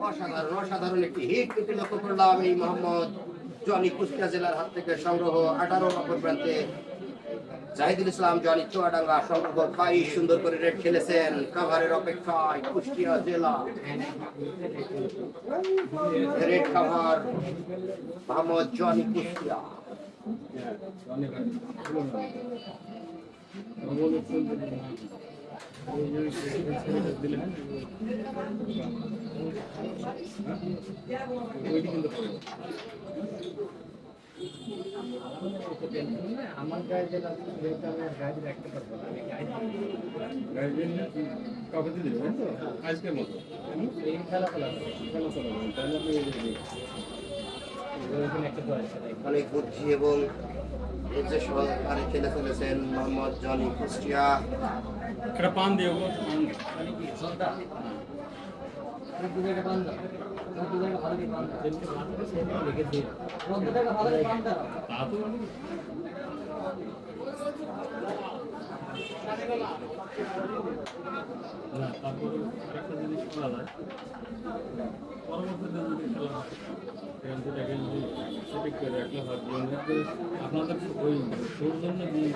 অসাধারণ অসাধারণ একটি হিট কিন্তু লক্ষ্য করলাম এই মোহাম্মদ জনি কুষ্টিয়া জেলার হাত থেকে সংগ্রহ 18 নম্বর প্রান্তে জাহিদুল ইসলাম জনি চুয়াডাঙ্গা সংগ্রহ 22 সুন্দর করে রেড খেলেছেন কাভারের অপেক্ষায় কুষ্টিয়া জেলা red cover Mohammad Johnny Kushtia আমার গাড়ি গাড়ি রাখতে পারবো না কাউকে দিয়ে দেবেন তো আজকের মতো এই খেলা খেলা তাহলে অনেক বুদ্ধি এবং যে সহকারে খেলে ফেলেছেন মোহাম্মদ জনি কুষ্টিয়া একটা পান দিয়ে না তারপরে একটা জিনিস করা যায় পরবর্তীতে যদি খেলা হয় সেখান থেকে যদি সেটিক করে রাখলে হয় আপনাদের ওই সৌজন্য দিয়ে